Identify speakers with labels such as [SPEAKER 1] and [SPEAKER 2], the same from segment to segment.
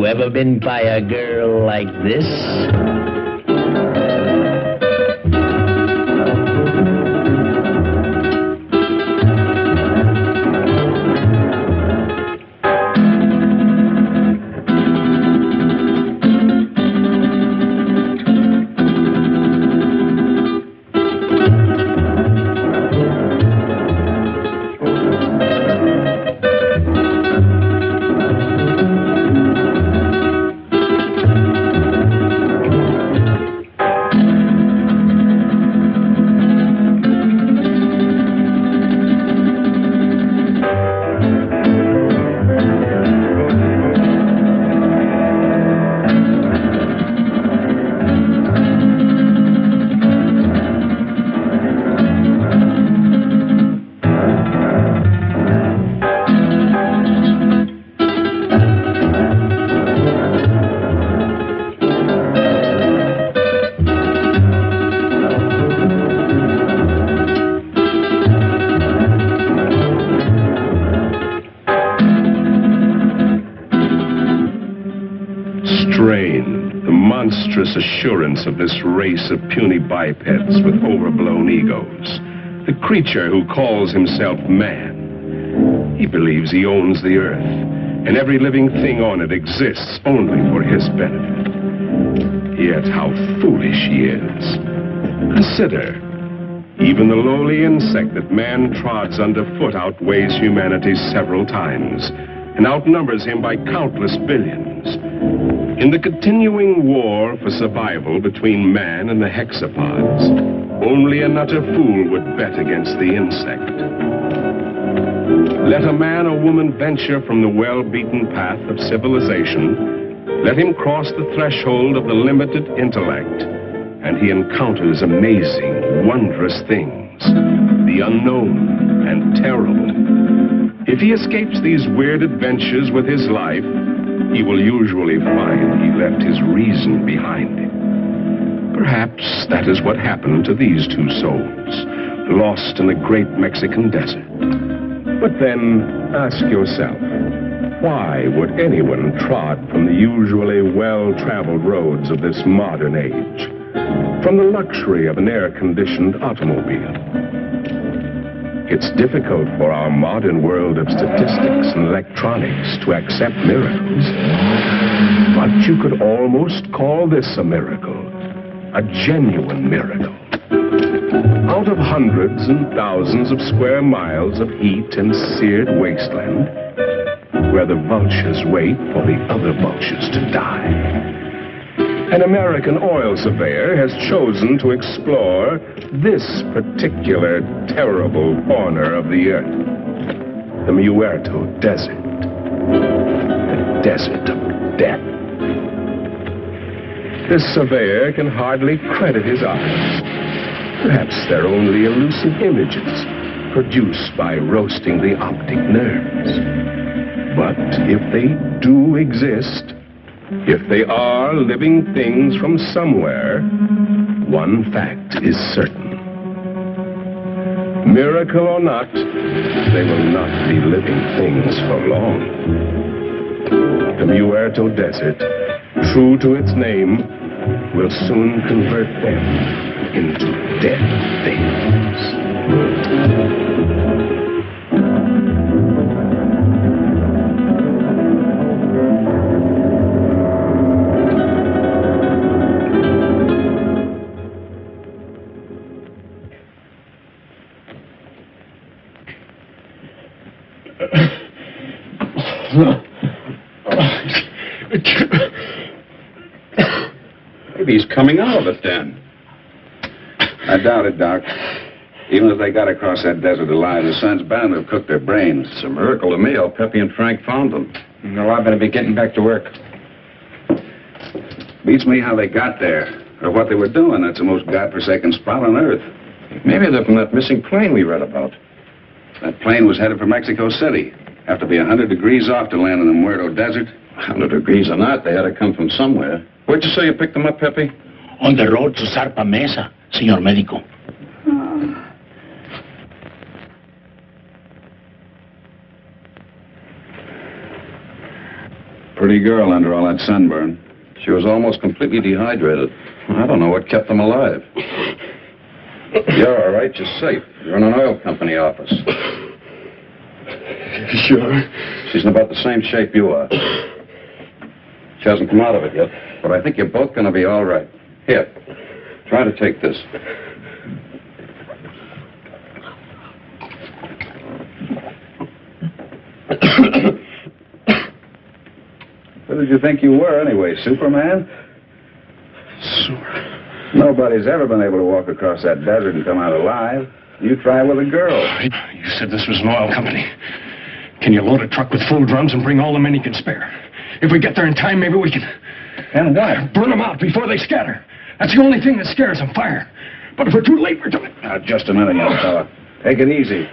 [SPEAKER 1] You ever been by a girl like this?
[SPEAKER 2] The monstrous assurance of this race of puny bipeds with overblown egos. The creature who calls himself man. He believes he owns the earth, and every living thing on it exists only for his benefit. Yet how foolish he is. Consider, even the lowly insect that man trods underfoot outweighs humanity several times, and outnumbers him by countless billions. In the continuing war for survival between man and the hexapods, only an utter fool would bet against the insect. Let a man or woman venture from the well-beaten path of civilization, let him cross the threshold of the limited intellect, and he encounters amazing, wondrous things, the unknown and terrible. If he escapes these weird adventures with his life, he will usually find he left his reason behind him. Perhaps that is what happened to these two souls, lost in the great Mexican desert. But then, ask yourself, why would anyone trod from the usually well-traveled roads of this modern age, from the luxury of an air-conditioned automobile? It's difficult for our modern world of statistics and electronics to accept miracles. But you could almost call this a miracle, a genuine miracle. Out of hundreds and thousands of square miles of heat and seared wasteland, where the vultures wait for the other vultures to die, an American oil surveyor has chosen to explore this particular terrible corner of the earth, the Muerto Desert, the desert of death. This surveyor can hardly credit his eyes. Perhaps they're only elusive images produced by roasting the optic nerves. But if they do exist, if they are living things from somewhere, one fact is certain. Miracle or not, they will not be living things for long. The Muerto Desert, true to its name, will soon convert them into dead things.
[SPEAKER 3] Maybe he's coming out of it, then.
[SPEAKER 4] I doubt it, Doc. Even if they got across that desert alive, the sun's bound to have cooked their brains.
[SPEAKER 3] It's a miracle to me how Pepe and Frank found them.
[SPEAKER 5] No, I better be getting back to work.
[SPEAKER 4] Beats me how they got there, or what they were doing. That's the most godforsaken spot on Earth.
[SPEAKER 3] Maybe they're from that missing plane we read about.
[SPEAKER 4] That plane was headed for Mexico City. Have to be 100 degrees off to land in the Muerto Desert.
[SPEAKER 3] 100 degrees or not, they had to come from somewhere. Where'd you say you picked them up, Pepe?
[SPEAKER 1] On the road to Zarpa Mesa, señor médico.
[SPEAKER 4] Pretty girl under all that sunburn.
[SPEAKER 3] She was almost completely dehydrated. I don't know what kept them alive. You're all right. You're safe. You're in an oil company office.
[SPEAKER 2] Sure.
[SPEAKER 3] She's in about the same shape you are. She hasn't come out of it yet, but I think you're both going to be all right. Here, try to take this.
[SPEAKER 4] Who did you think you were, anyway, Superman? Nobody's ever been able to walk across that desert and come out alive. You try with a girl.
[SPEAKER 2] You said this was an oil company. Can you load a truck with full drums and bring all the men you can spare? If we get there in time, maybe we can...
[SPEAKER 4] And what?
[SPEAKER 2] Burn them out before they scatter. That's the only thing that scares them, fire. But if we're too late, we're too late.
[SPEAKER 4] Now, just a minute, young fella. Take it easy.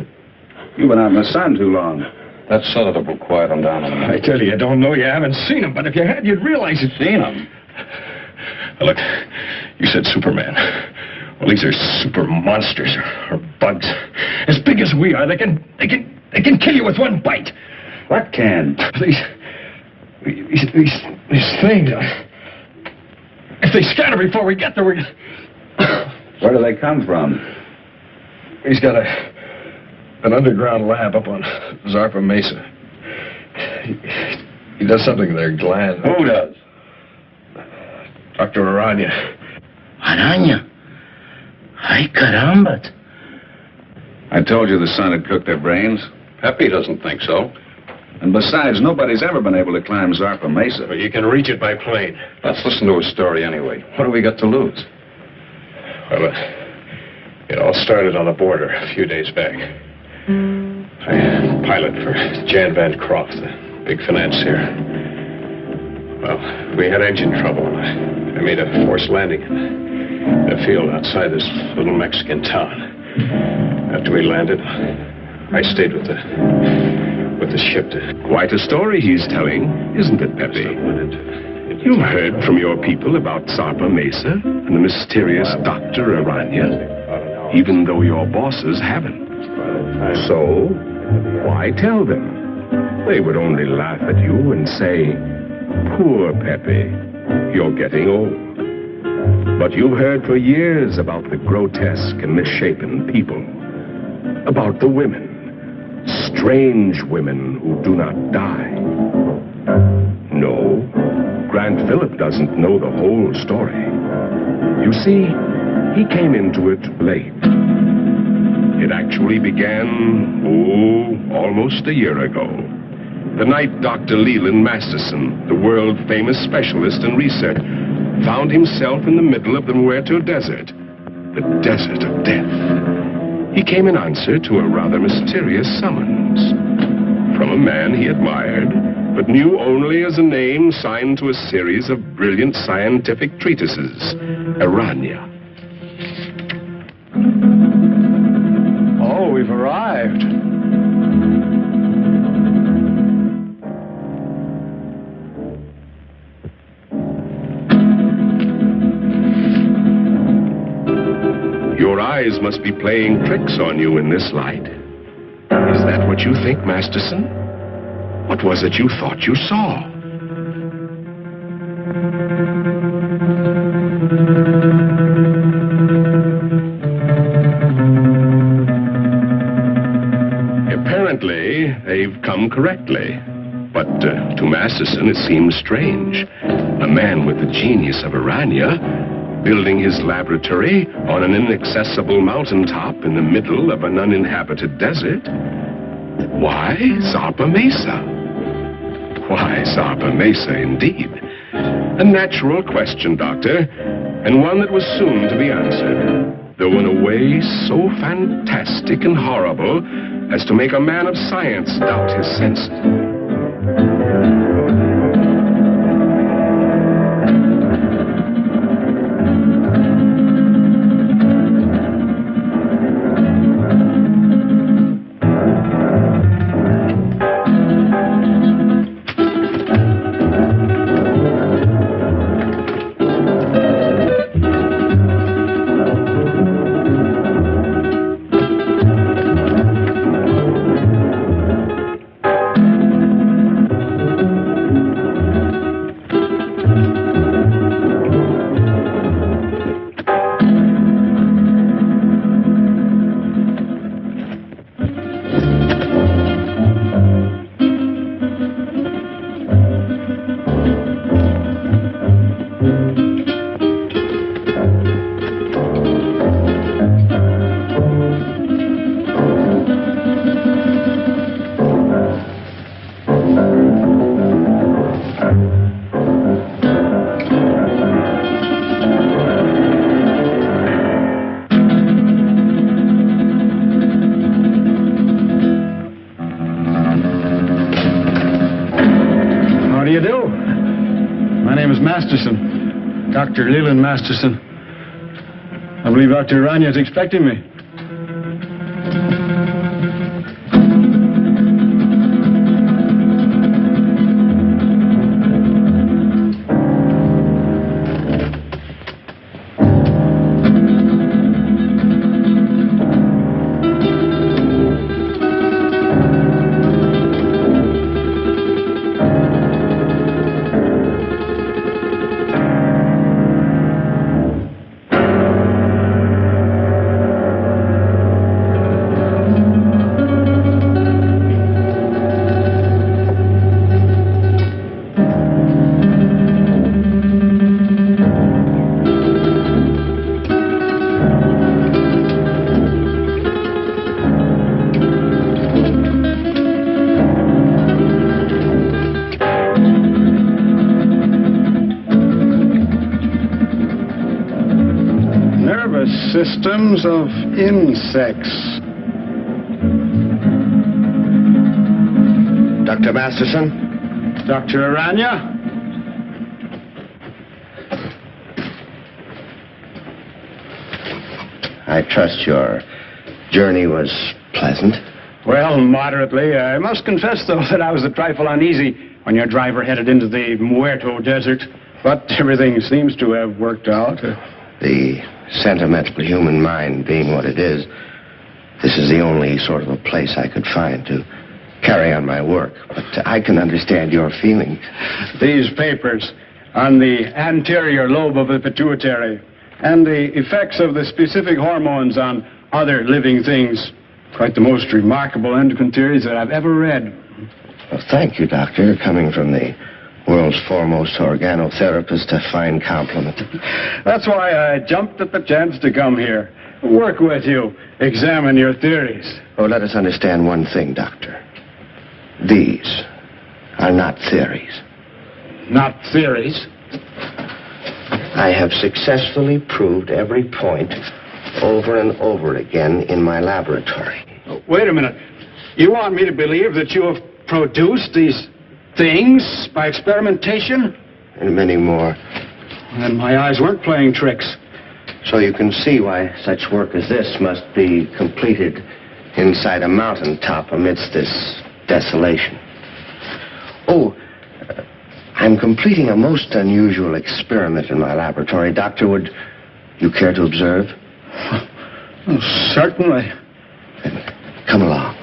[SPEAKER 4] You've been out in the sun too long.
[SPEAKER 3] That sedative will quiet them down a minute.
[SPEAKER 2] I tell you don't know. You haven't seen them, but if you had, you'd realize it.
[SPEAKER 3] Seen them?
[SPEAKER 2] Look, you said Superman. Well, these are super monsters or bugs. As big as we are, they can kill you with one bite.
[SPEAKER 4] What can?
[SPEAKER 2] These things. If they scatter before we get there, we...
[SPEAKER 4] Where do they come from?
[SPEAKER 2] He's got an underground lab up on Zarpa Mesa. He does something there, Glenn.
[SPEAKER 3] Who does?
[SPEAKER 2] Dr. Aranya.
[SPEAKER 1] Araña. Ay, caramba.
[SPEAKER 4] I told you the sun had cooked their brains.
[SPEAKER 3] Pepe doesn't think so.
[SPEAKER 4] And besides, nobody's ever been able to climb Zarpa Mesa.
[SPEAKER 2] But you can reach it by plane.
[SPEAKER 3] Let's listen to his story anyway. What do we got to lose?
[SPEAKER 2] Well, it all started on the border a few days back. I pilot for Jan Van Croft, the big financier. Well, we had engine trouble. I made a forced landing in a field outside this little Mexican town. After we landed, I stayed with the ship to...
[SPEAKER 6] Quite a story he's telling, isn't it, Pepe? You've heard from your people about Zarpa Mesa and the mysterious Dr. Aranya, even though your bosses haven't. So, why tell them? They would only laugh at you and say, "Poor Pepe, you're getting old." But you've heard for years about the grotesque and misshapen people, about the women, strange women who do not die. No, Grant Phillip doesn't know the whole story. You see, he came into it late. It actually began, almost a year ago. The night Dr. Leland Masterson, the world-famous specialist in research, found himself in the middle of the Muerto Desert, the desert of death. He came in answer to a rather mysterious summons from a man he admired, but knew only as a name signed to a series of brilliant scientific treatises, Aranya.
[SPEAKER 2] Oh, we've arrived.
[SPEAKER 6] Your eyes must be playing tricks on you in this light. Is that what you think, Masterson? What was it you thought you saw? Apparently, they've come correctly. But to Masterson, it seems strange. A man with the genius of Aranya building his laboratory on an inaccessible mountaintop in the middle of an uninhabited desert. Why Zarpa Mesa? Why Zarpa Mesa, indeed? A natural question, Doctor, and one that was soon to be answered, though in a way so fantastic and horrible as to make a man of science doubt his senses.
[SPEAKER 7] do you do? My name is Masterson, Dr. Leland Masterson. I believe Dr. Aranya is expecting me. Systems of insects.
[SPEAKER 8] Dr. Masterson?
[SPEAKER 7] Dr. Aranya?
[SPEAKER 8] I trust your journey was pleasant.
[SPEAKER 7] Well, moderately. I must confess, though, that I was a trifle uneasy when your driver headed into the Muerto Desert. But everything seems to have worked out.
[SPEAKER 8] The sentimental human mind being what it is, this is the only sort of a place I could find to carry on my work. But I can understand your feelings.
[SPEAKER 7] These papers on the anterior lobe of the pituitary and the effects of the specific hormones on other living things, quite the most remarkable endocrine theories that I've ever read.
[SPEAKER 8] Well, thank you, Doctor. Coming from the world's foremost organotherapist, a fine compliment.
[SPEAKER 7] That's why I jumped at the chance to come here. Work with you. Examine your theories.
[SPEAKER 8] Oh, let us understand one thing, Doctor. These are not theories.
[SPEAKER 7] Not theories?
[SPEAKER 8] I have successfully proved every point over and over again in my laboratory.
[SPEAKER 7] Wait a minute. You want me to believe that you have produced these things by experimentation?
[SPEAKER 8] And many more.
[SPEAKER 7] And my eyes weren't playing tricks.
[SPEAKER 8] So you can see why such work as this must be completed inside a mountaintop amidst this desolation. Oh, I'm completing a most unusual experiment in my laboratory. Doctor, would you care to observe?
[SPEAKER 7] Oh, certainly.
[SPEAKER 8] Then come along.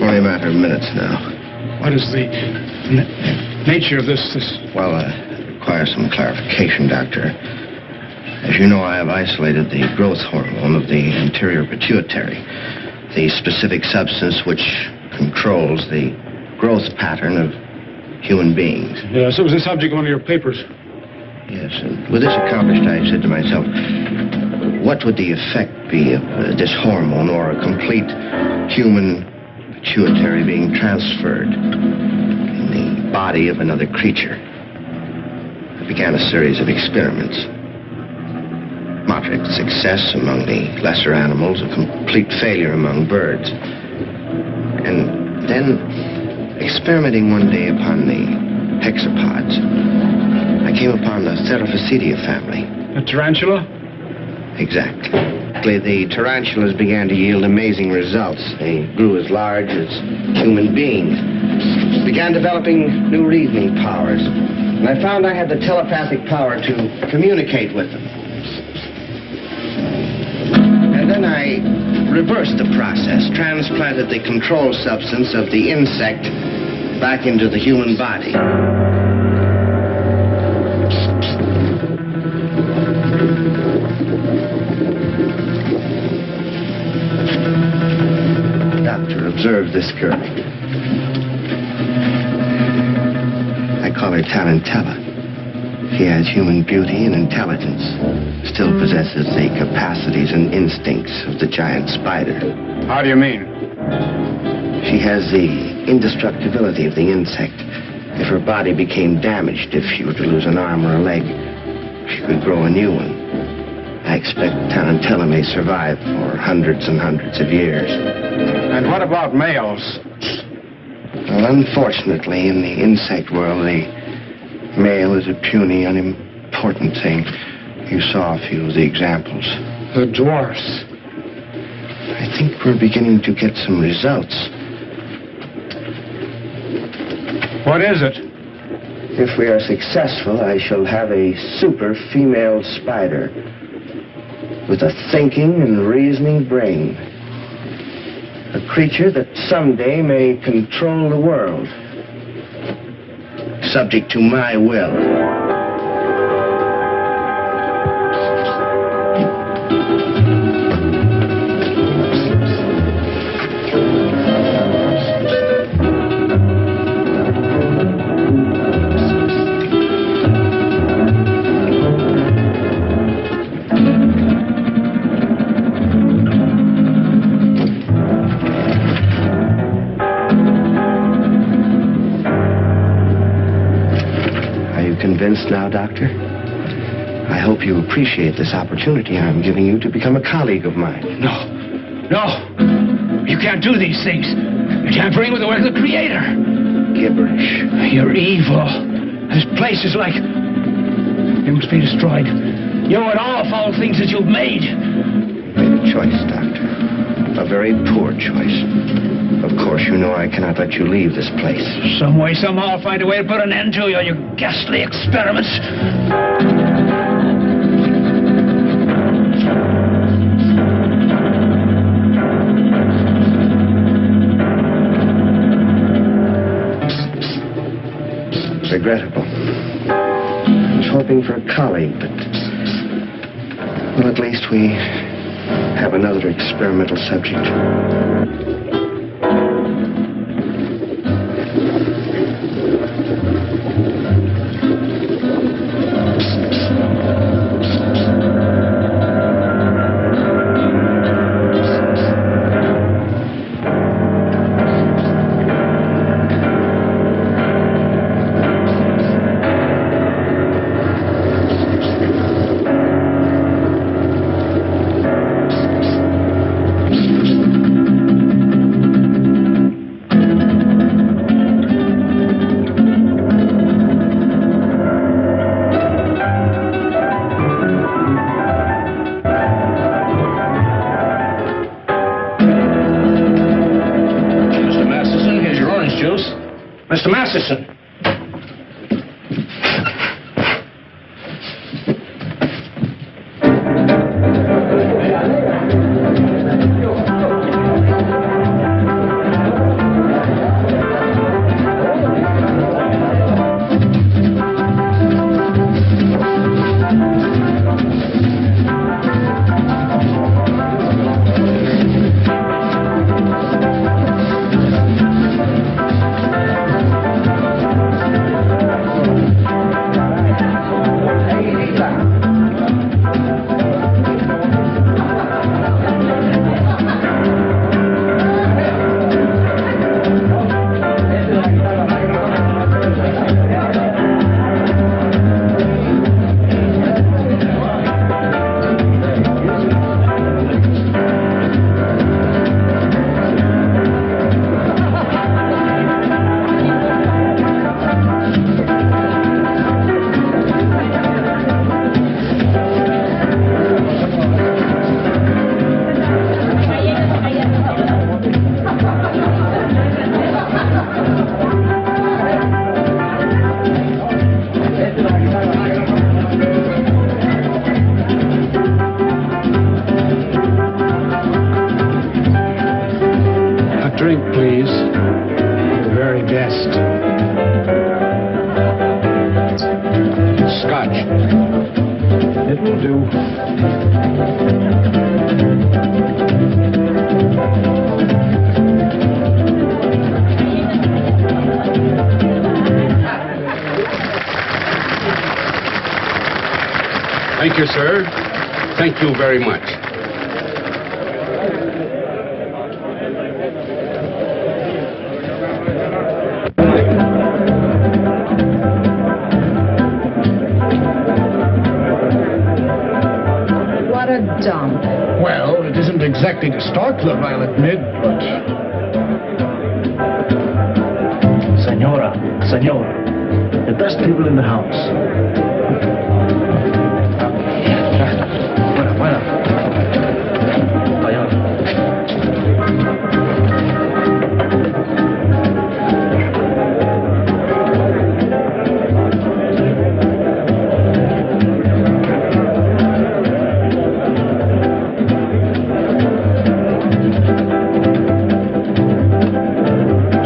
[SPEAKER 8] Only a matter of minutes now.
[SPEAKER 7] What is the nature of this?
[SPEAKER 8] Well, it requires some clarification, Doctor. As you know, I have isolated the growth hormone of the anterior pituitary, the specific substance which controls the growth pattern of human beings.
[SPEAKER 7] Yes, it was the subject of one of your papers.
[SPEAKER 8] Yes, and with this accomplished, I said to myself, what would the effect be of this hormone or a complete human pituitary being transferred in the body of another creature? I began a series of experiments. Moderate success among the lesser animals, a complete failure among birds. And then, experimenting one day upon the hexapods, I came upon the Theraphosidia family.
[SPEAKER 7] A tarantula?
[SPEAKER 8] Exactly. The tarantulas began to yield amazing results. They grew as large as human beings, began developing new reasoning powers, and I found I had the telepathic power to communicate with them. And then I reversed the process, transplanted the control substance of the insect back into the human body. Doctor, observe this girl. I call her Tarantella. He has human beauty and intelligence, still possesses the capacities and instincts of the giant spider.
[SPEAKER 7] How do you mean?
[SPEAKER 8] She has the indestructibility of the insect. If her body became damaged, if she were to lose an arm or a leg, she could grow a new one. I expect Tarantella may survive for hundreds and hundreds of years.
[SPEAKER 7] And what about males?
[SPEAKER 8] Well, unfortunately, in the insect world, the male is a puny, unimportant thing. You saw a few of the examples.
[SPEAKER 7] The dwarfs.
[SPEAKER 8] I think we're beginning to get some results.
[SPEAKER 7] What is it?
[SPEAKER 8] If we are successful, I shall have a super female spider with a thinking and reasoning brain. A creature that someday may control the world. Subject to my will. Convinced now, Doctor? I hope you appreciate this opportunity I'm giving you to become a colleague of mine.
[SPEAKER 1] No. You can't do these things. You're tampering with the work of the Creator.
[SPEAKER 8] Gibberish.
[SPEAKER 1] You're evil. This place is like... It must be destroyed. You and all foul things that you've made.
[SPEAKER 8] You made a choice, Doctor. A very poor choice. Of course, you know I cannot let you leave this place.
[SPEAKER 1] Some way, somehow, I'll find a way to put an end to your ghastly experiments.
[SPEAKER 8] Regrettable. I was hoping for a colleague, but... Well, at least we have another experimental subject.
[SPEAKER 1] Mr. Masterson.
[SPEAKER 7] Drink, please. The very best. Scotch. It will do.
[SPEAKER 4] Thank you, sir. Thank you very much.
[SPEAKER 9] What a dump.
[SPEAKER 1] Well, it isn't exactly the Star Club, I'll admit, but... Senora, the best people in the house. Bueno.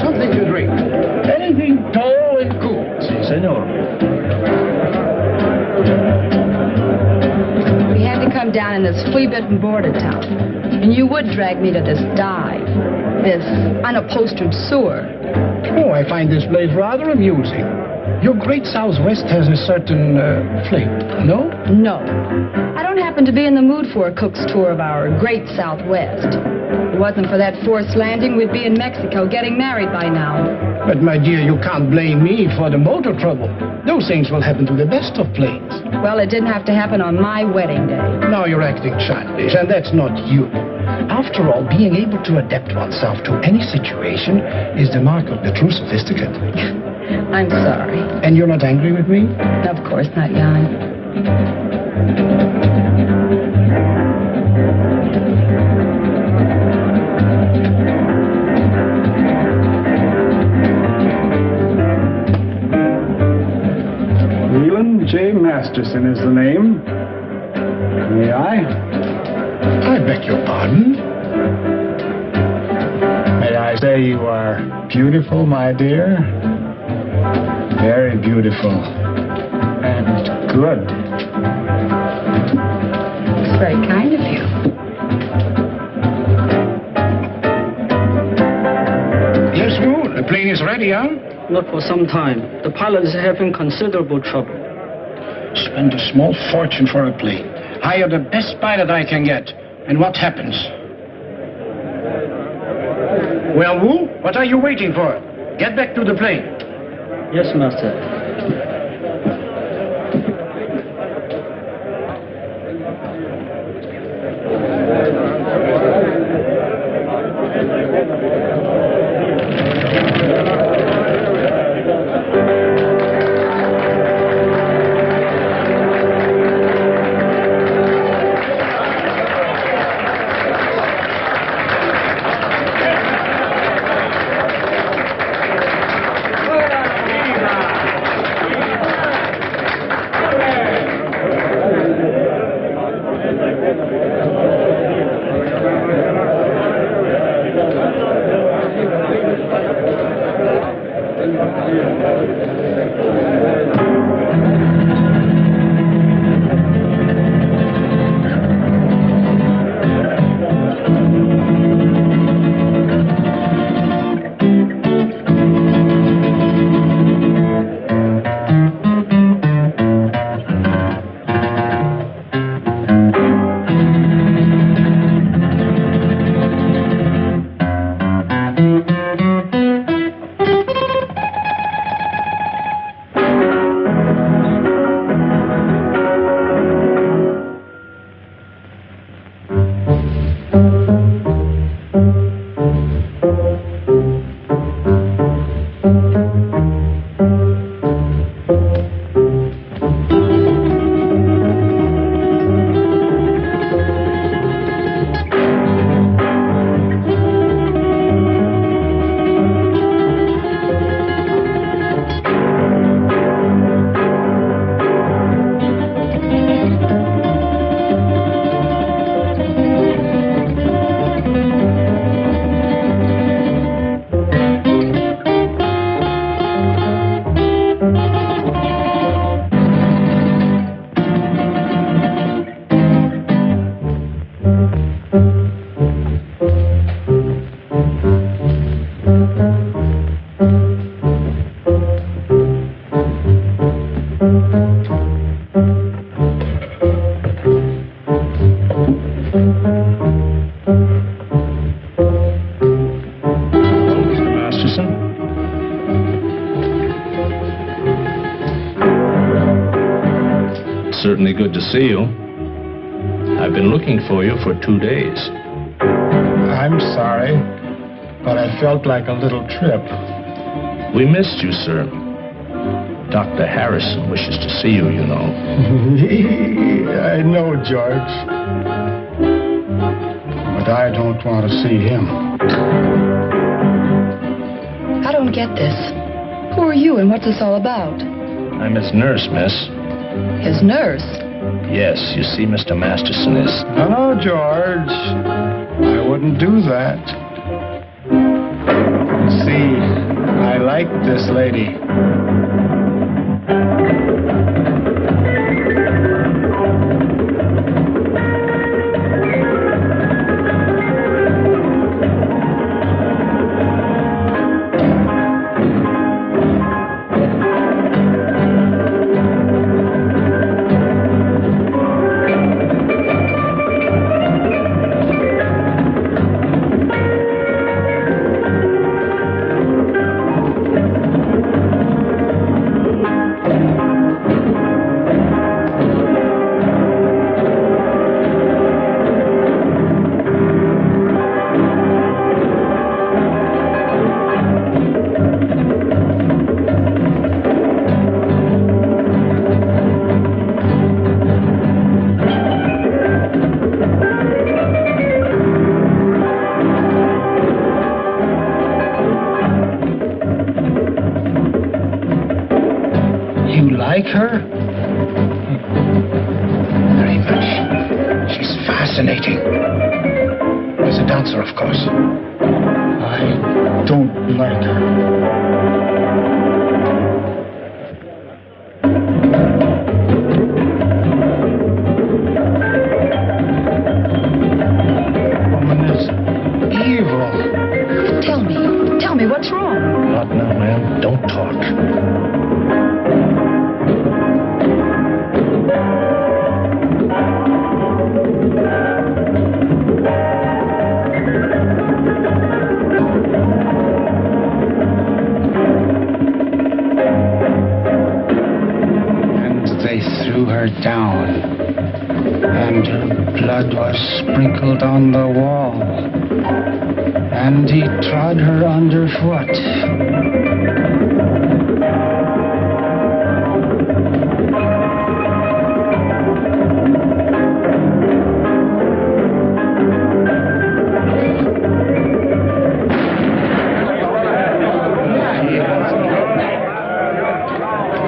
[SPEAKER 1] Something to drink. Anything tall and cool. Si, senor.
[SPEAKER 9] We had to come down in this flea-bitten border town. And you would drag me to this dive. This unupholstered sewer.
[SPEAKER 1] Oh, I find this place rather amusing. Your great Southwest has a certain flavor, no?
[SPEAKER 9] No. I don't happen to be in the mood for a cook's tour of our great Southwest. If it wasn't for that forced landing, we'd be in Mexico getting married by now.
[SPEAKER 1] But, my dear, you can't blame me for the motor trouble. Those things will happen to the best of planes.
[SPEAKER 9] Well, it didn't have to happen on my wedding day.
[SPEAKER 1] Now you're acting childish, and that's not you. After all, being able to adapt oneself to any situation is the mark of the true sophisticate.
[SPEAKER 9] I'm sorry.
[SPEAKER 1] And you're not angry with me?
[SPEAKER 9] Of course not, Jan.
[SPEAKER 7] Leland J. Masterson is the name. May I?
[SPEAKER 1] I beg your pardon?
[SPEAKER 7] May I say you are beautiful, my dear? Very beautiful. And good.
[SPEAKER 9] It's very kind of you.
[SPEAKER 1] Yes, Moo, the plane is ready, huh?
[SPEAKER 10] Not for some time. The pilot is having considerable trouble.
[SPEAKER 1] Spend a small fortune for a plane. Hire the best pilot I can get. And what happens? Well, Wu, what are you waiting for? Get back to the plane.
[SPEAKER 10] Yes, master.
[SPEAKER 6] certainly good to see you. I've been looking for you for 2 days.
[SPEAKER 7] I'm sorry, but I felt like a little trip.
[SPEAKER 6] We missed you, sir. Dr. Harrison wishes to see you, you know.
[SPEAKER 7] I know, George. But I don't want to see him.
[SPEAKER 9] I don't get this. Who are you and what's this all about?
[SPEAKER 6] I'm his nurse, miss.
[SPEAKER 9] His nurse?
[SPEAKER 6] Yes, you see, Mr. Masterson is...
[SPEAKER 7] No, George. I wouldn't do that. See, I like this lady. Like her?
[SPEAKER 1] Very much. She's fascinating. As a dancer, of course.
[SPEAKER 7] I don't like her. Woman is evil.
[SPEAKER 9] Tell me, what's wrong?
[SPEAKER 6] Not now, ma'am. Don't talk.
[SPEAKER 7] They threw her down, and her blood was sprinkled on the wall, and he trod her underfoot.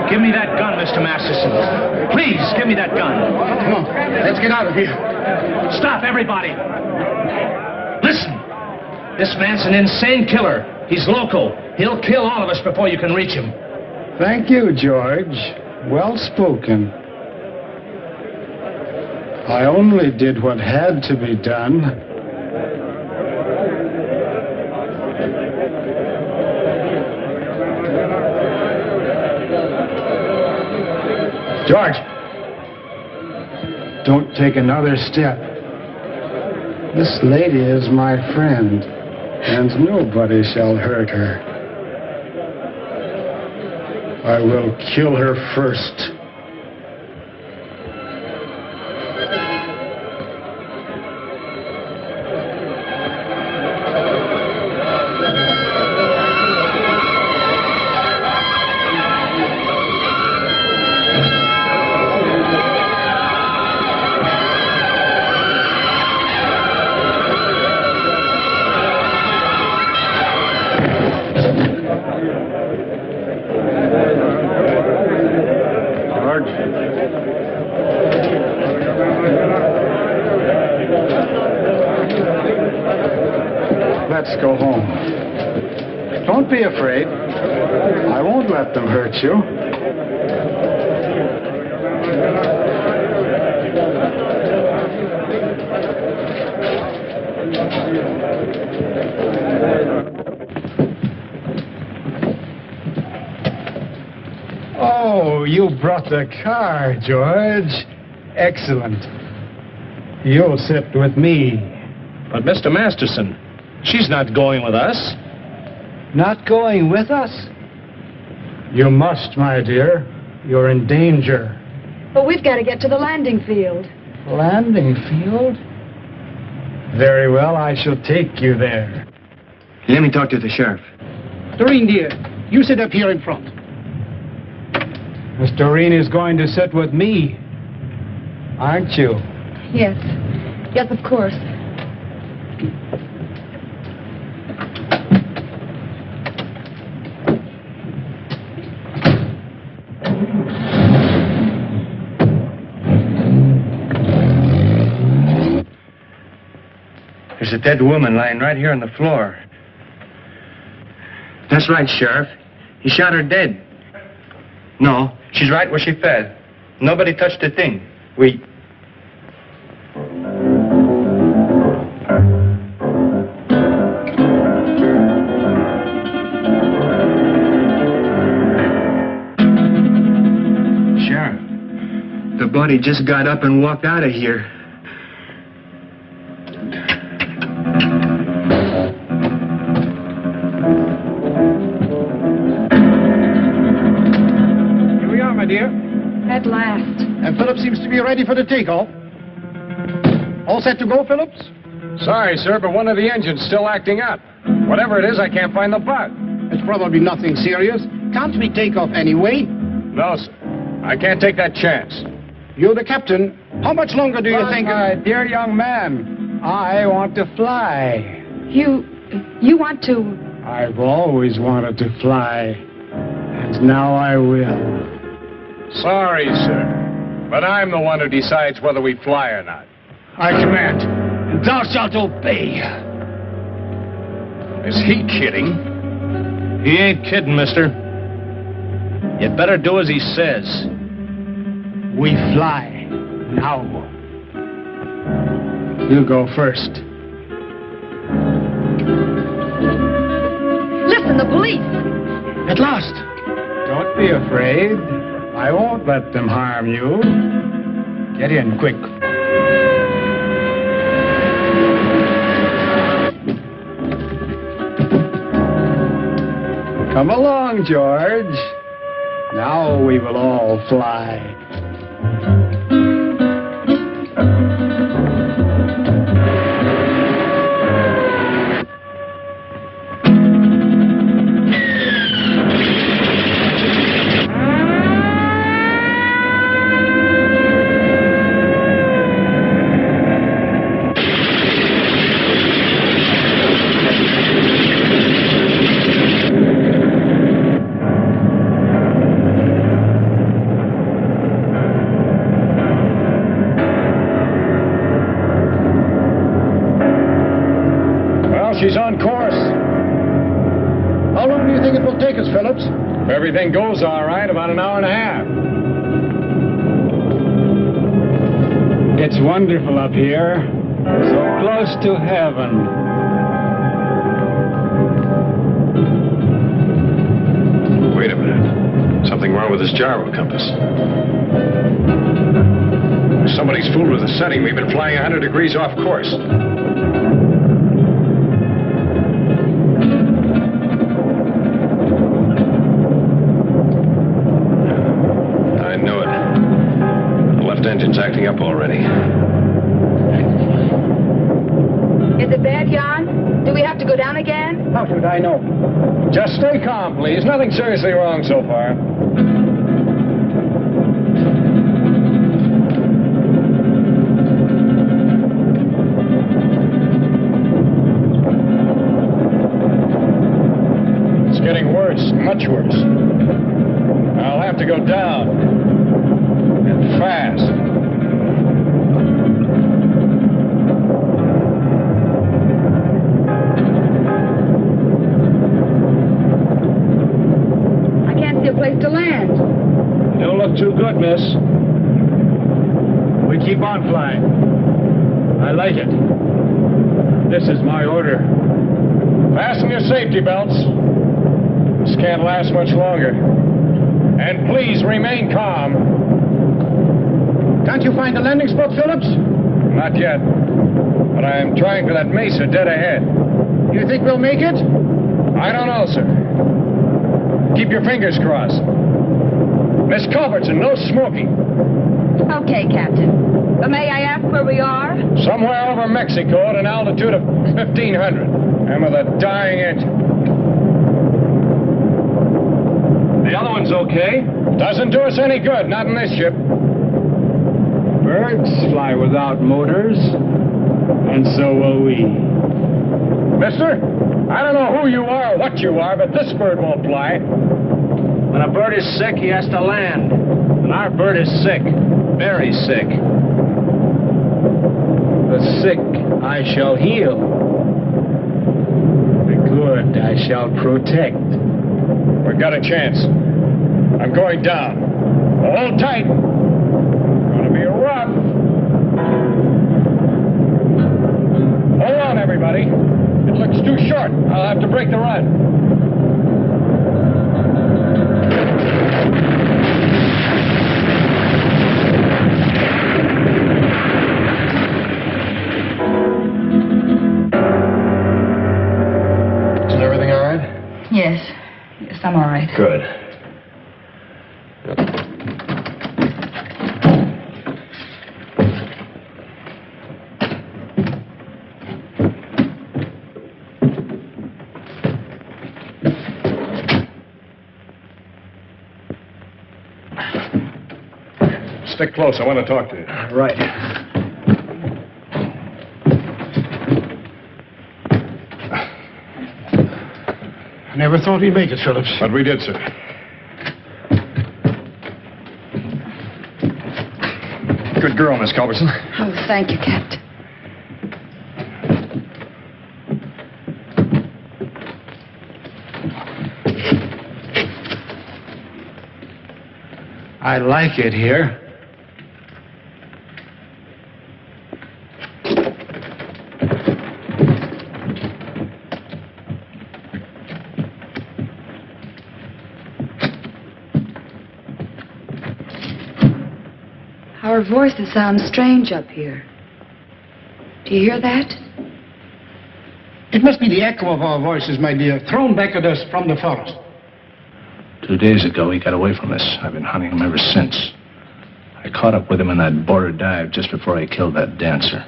[SPEAKER 6] Give me that gun, Mr. Masterson. Please, give me that gun.
[SPEAKER 7] Come on, let's get out of here.
[SPEAKER 6] Stop, everybody. Listen. This man's an insane killer. He's local. He'll kill all of us before you can reach him.
[SPEAKER 7] Thank you, George. Well spoken. I only did what had to be done. George, don't take another step. This lady is my friend, and nobody shall hurt her. I will kill her first. Let's go home. Don't be afraid. I won't let them hurt you. Oh, you brought the car, George. Excellent. You'll sit with me.
[SPEAKER 6] But, Mr. Masterson, she's not going with us.
[SPEAKER 7] Not going with us? You must, my dear. You're in danger.
[SPEAKER 9] But we've got to get to the landing field.
[SPEAKER 7] Landing field? Very well, I shall take you there.
[SPEAKER 8] Let me talk to the sheriff.
[SPEAKER 1] Doreen, dear, you sit up here in front.
[SPEAKER 7] Miss Doreen is going to sit with me, aren't you?
[SPEAKER 9] Yes. Yes, of course.
[SPEAKER 8] There's a dead woman lying right here on the floor. That's right, Sheriff. He shot her dead. No, she's right where she fell. Nobody touched a thing. We... Sheriff, the body just got up and walked out of here.
[SPEAKER 1] Dear.
[SPEAKER 9] At last.
[SPEAKER 1] And Phillips seems to be ready for the takeoff. All set to go, Phillips?
[SPEAKER 5] Sorry, sir, but one of the engines still acting up. Whatever it is, I can't find the bug.
[SPEAKER 1] It's probably nothing serious. Can't we take off anyway?
[SPEAKER 5] No, sir. I can't take that chance.
[SPEAKER 1] You're the captain. How much longer do you think...
[SPEAKER 7] My dear young man, I want to fly.
[SPEAKER 9] You want to...
[SPEAKER 7] I've always wanted to fly. And now I will.
[SPEAKER 5] Sorry, sir, but I'm the one who decides whether we fly or not.
[SPEAKER 1] I command. And thou shalt obey.
[SPEAKER 5] Is he kidding?
[SPEAKER 11] He ain't kidding, mister. You'd better do as he says.
[SPEAKER 1] We fly. Now.
[SPEAKER 7] You go first.
[SPEAKER 9] Listen, the police!
[SPEAKER 1] At last.
[SPEAKER 7] Don't be afraid. I won't let them harm you. Get in, quick. Come along, George. Now we will all fly.
[SPEAKER 5] She's on course.
[SPEAKER 1] How long do you think it will take us, Phillips?
[SPEAKER 5] If everything goes all right, about an hour and a half.
[SPEAKER 7] It's wonderful up here. So close to heaven.
[SPEAKER 6] Wait a minute. Something wrong with this gyro compass.
[SPEAKER 5] Somebody's fooled with the setting. We've been flying 100 degrees off course.
[SPEAKER 6] Engine's acting up already.
[SPEAKER 9] Is it bad, Jan? Do we have to go down again?
[SPEAKER 1] How should I know?
[SPEAKER 5] Just stay calm, please. Nothing seriously wrong so far. It's getting worse, much worse. I'll have to go down. And fast.
[SPEAKER 9] I can't see a place to land.
[SPEAKER 5] You don't look too good, miss.
[SPEAKER 7] We keep on flying. I like it. This is my order.
[SPEAKER 5] Fasten your safety belts. This can't last much longer. And please remain calm.
[SPEAKER 1] Can't you find a landing spot, Phillips?
[SPEAKER 5] Not yet. But I am trying for that Mesa dead ahead.
[SPEAKER 1] You think we'll make it?
[SPEAKER 5] I don't know, sir. Keep your fingers crossed. Miss Culbertson, no smoking.
[SPEAKER 9] Okay, Captain. But may I ask where we are?
[SPEAKER 5] Somewhere over Mexico at an altitude of 1,500. And with a dying engine.
[SPEAKER 11] The other one's okay.
[SPEAKER 5] Doesn't do us any good, not in this ship.
[SPEAKER 7] Birds fly without motors, and so will we.
[SPEAKER 5] Mister, I don't know who you are or what you are, but this bird won't fly.
[SPEAKER 11] When a bird is sick, he has to land. And our bird is sick. Very sick.
[SPEAKER 7] The sick I shall heal. The good I shall protect.
[SPEAKER 5] We've got a chance. I'm going down. Hold tight. Gonna be rough. Hold on, everybody. It looks too short. I'll have to break the run.
[SPEAKER 12] Isn't everything all right?
[SPEAKER 9] Yes. Yes, I'm all right.
[SPEAKER 12] Good.
[SPEAKER 5] Stick close. I want to talk to you.
[SPEAKER 12] Right.
[SPEAKER 1] I never thought he'd make it, Phillips.
[SPEAKER 5] But we did, sir.
[SPEAKER 12] Good girl, Miss Culbertson.
[SPEAKER 9] Oh, thank you, Captain.
[SPEAKER 7] I like it here.
[SPEAKER 9] Our voices sound strange up here. Do you hear that?
[SPEAKER 1] It must be the echo of our voices, my dear, thrown back at us from the forest.
[SPEAKER 11] 2 days ago, he got away from us. I've been hunting him ever since. I caught up with him in that border dive just before I killed that dancer.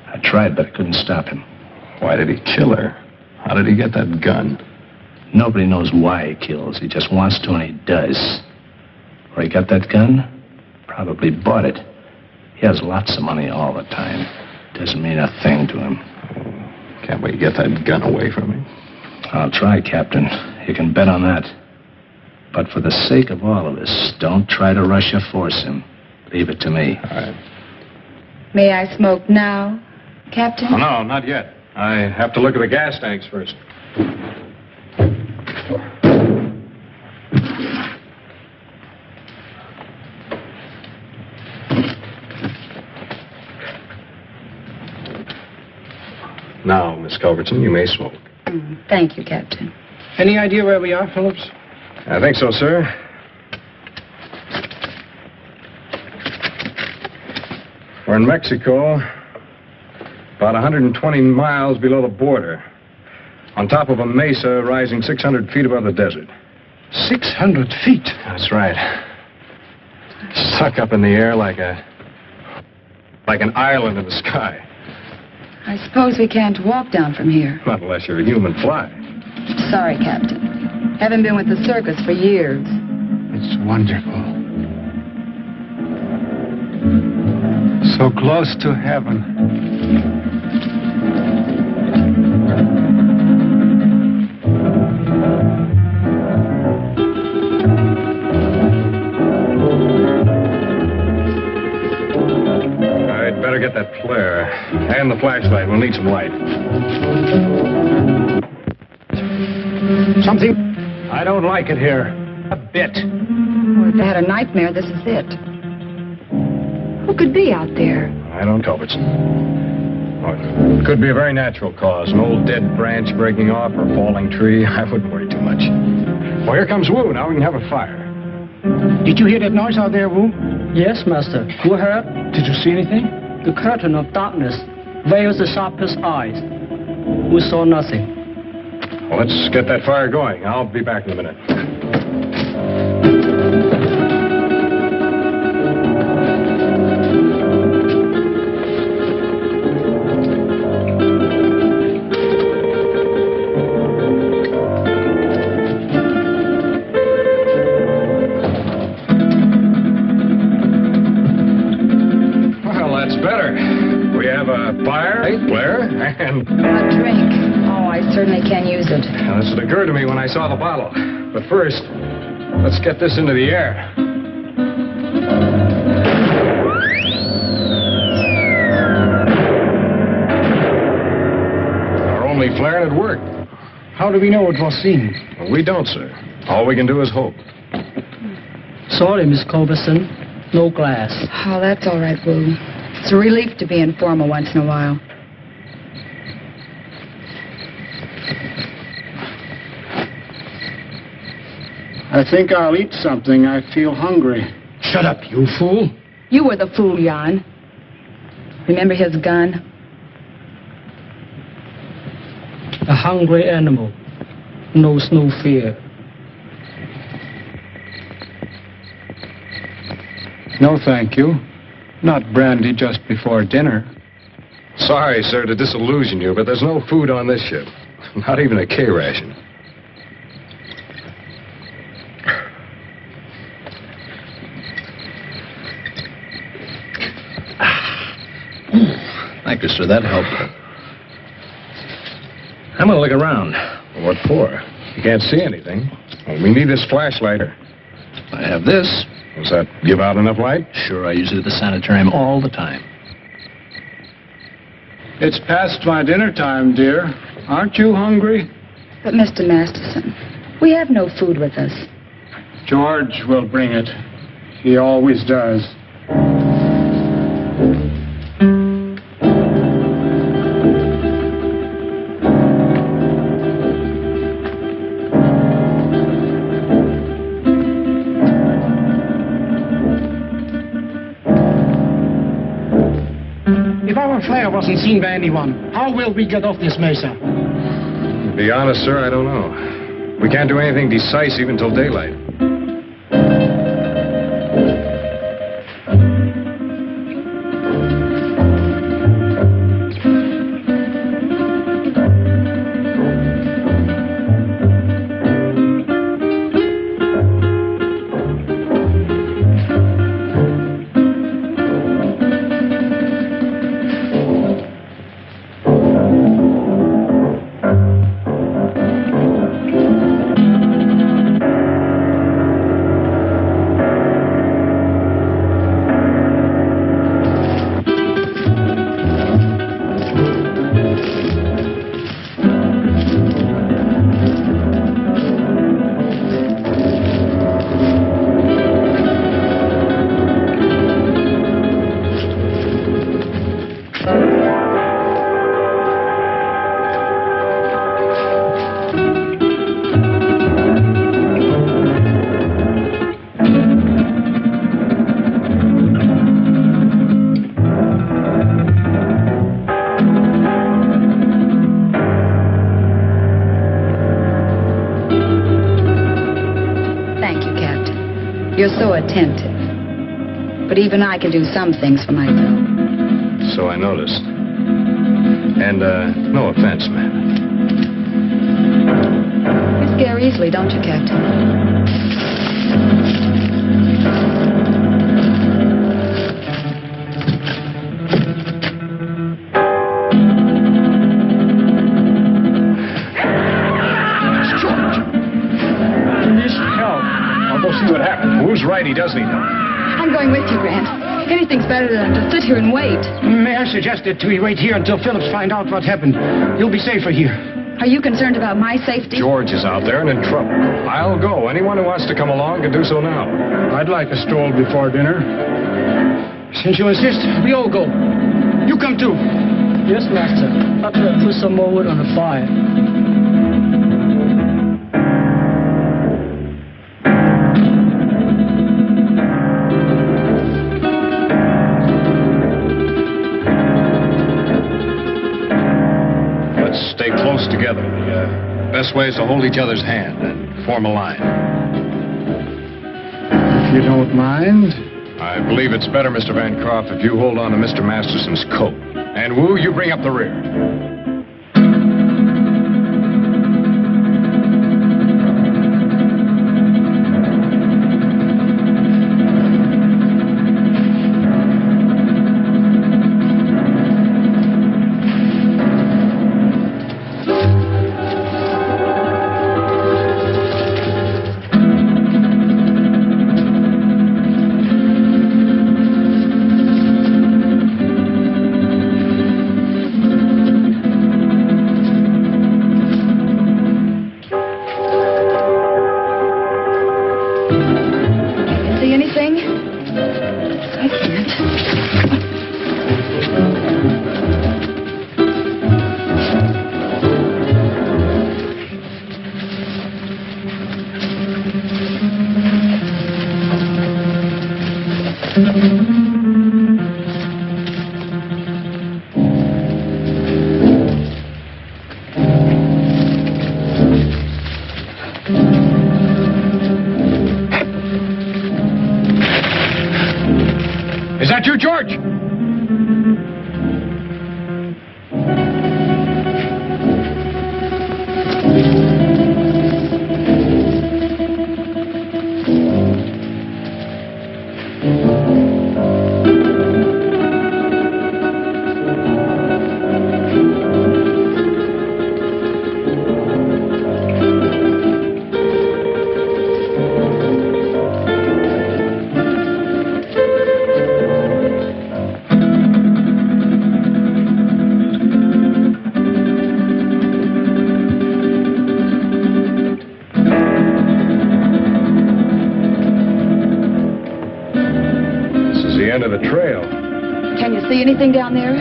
[SPEAKER 11] I tried, but I couldn't stop him.
[SPEAKER 12] Why did he kill her? How did he get that gun?
[SPEAKER 11] Nobody knows why he kills. He just wants to, and he does. Where he got that gun? Probably bought it. He has lots of money all the time. Doesn't mean a thing to him.
[SPEAKER 12] Can't we get that gun away from him?
[SPEAKER 11] I'll try, Captain. You can bet on that. But for the sake of all of us, don't try to rush or force him. Leave it to me.
[SPEAKER 12] All right.
[SPEAKER 9] May I smoke now, Captain?
[SPEAKER 5] Oh, no, not yet. I have to look at the gas tanks first. Now, Miss Culbertson, you may smoke.
[SPEAKER 9] Thank you, Captain.
[SPEAKER 1] Any idea where we are, Phillips?
[SPEAKER 5] I think so, sir. We're in Mexico, about 120 miles below the border, on top of a mesa rising 600 feet above the desert.
[SPEAKER 1] 600 feet?
[SPEAKER 5] That's right. Stuck up in the air like an island in the sky.
[SPEAKER 9] I suppose we can't walk down from here.
[SPEAKER 5] Not unless you're a human fly.
[SPEAKER 9] Sorry, Captain. Haven't been with the circus for years.
[SPEAKER 7] It's wonderful. So close to heaven.
[SPEAKER 5] I'd better get that flare. And the flashlight. We'll need some light.
[SPEAKER 1] Something?
[SPEAKER 11] I don't like it here. A bit.
[SPEAKER 9] Well, if they had a nightmare, this is it. Who could be out there?
[SPEAKER 5] I don't, Culbertson. Oh, it could be a very natural cause. An old dead branch breaking off or a falling tree. I wouldn't worry too much. Well, here comes Wu. Now we can have a fire.
[SPEAKER 1] Did you hear that noise out there, Wu?
[SPEAKER 10] Yes, Master. You heard?
[SPEAKER 1] Did you see anything?
[SPEAKER 10] The curtain of darkness veils the sharpest eyes. We saw nothing.
[SPEAKER 5] Well, let's get that fire going. I'll be back in a minute. light, Blair, and...
[SPEAKER 9] A drink. Oh, I certainly can use it.
[SPEAKER 5] Now, this had occurred to me when I saw the bottle. But first, let's get this into the air. Our only flare and it worked.
[SPEAKER 1] How do we know it was seen?
[SPEAKER 5] Well, we don't, sir. All we can do is hope.
[SPEAKER 10] Sorry, Miss Culberson. No glass.
[SPEAKER 9] Oh, that's all right, Wu. It's a relief to be informal once in a while.
[SPEAKER 7] I think I'll eat something. I feel hungry.
[SPEAKER 1] Shut up, you fool.
[SPEAKER 9] You were the fool, Jan. Remember his gun?
[SPEAKER 10] A hungry animal knows no fear.
[SPEAKER 7] No, thank you. Not brandy just before dinner.
[SPEAKER 5] Sorry, sir, to disillusion you, but there's no food on this ship. Not even a K ration.
[SPEAKER 11] Thank you, sir. That helped. I'm going to look around.
[SPEAKER 5] What for? You can't see anything. Well, we need this flashlight.
[SPEAKER 11] I have this.
[SPEAKER 5] Does that give out enough light?
[SPEAKER 11] Sure, I use it at the sanitarium all the time.
[SPEAKER 7] It's past my dinner time, dear. Aren't you hungry?
[SPEAKER 9] But, Mr. Masterson, we have no food with us.
[SPEAKER 7] George will bring it. He always does.
[SPEAKER 1] If our flare wasn't seen by anyone, how will we get off this mesa?
[SPEAKER 5] To be honest, sir, I don't know. We can't do anything decisive until daylight.
[SPEAKER 9] You're so attentive. But even I can do some things for myself.
[SPEAKER 5] So I noticed. And, no offense, ma'am.
[SPEAKER 9] You scare easily, don't you, Captain?
[SPEAKER 5] See what happened. Who's right? He does need help.
[SPEAKER 9] I'm going with you, Grant. Anything's better than to sit here and wait.
[SPEAKER 1] May I suggest that we wait here until Phillips find out what happened? You'll be safer here.
[SPEAKER 9] Are you concerned about my safety?
[SPEAKER 5] George is out there and in trouble. I'll go. Anyone who wants to come along can do so now.
[SPEAKER 7] I'd like a stroll before dinner.
[SPEAKER 1] Since you insist, we all go. You come too.
[SPEAKER 10] Yes, Master. I'll put some more wood on the fire.
[SPEAKER 5] Stay close together. The best way is to hold each other's hand and form a line.
[SPEAKER 7] If you don't mind.
[SPEAKER 5] I believe it's better, Mr. Bancroft, if you hold on to Mr. Masterson's coat. And Wu, you bring up the rear. Is that you, George? End of the trail.
[SPEAKER 9] Can you see anything down there?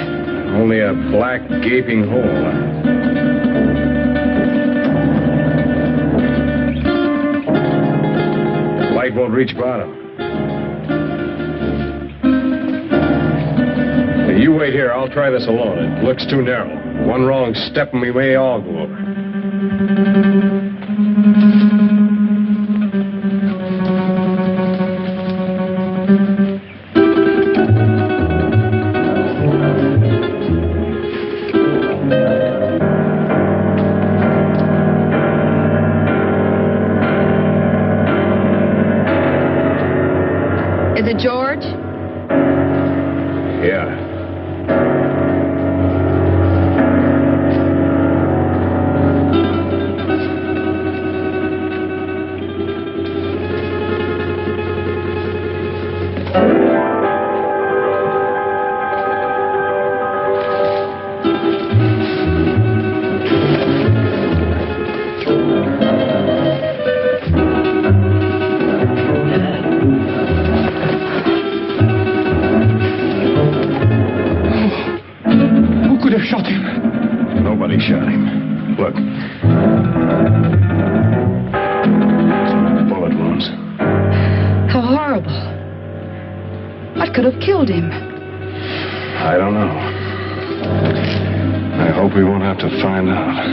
[SPEAKER 5] Only a black, gaping hole. Light won't reach bottom. Hey, you wait here. I'll try this alone. It looks too narrow. One wrong step and we may all go over.
[SPEAKER 9] Is it George?
[SPEAKER 5] Yeah.
[SPEAKER 1] Shot him.
[SPEAKER 5] Nobody shot him. Look. Bullet wounds.
[SPEAKER 9] How horrible. What could have killed him?
[SPEAKER 5] I don't know. I hope we won't have to find out.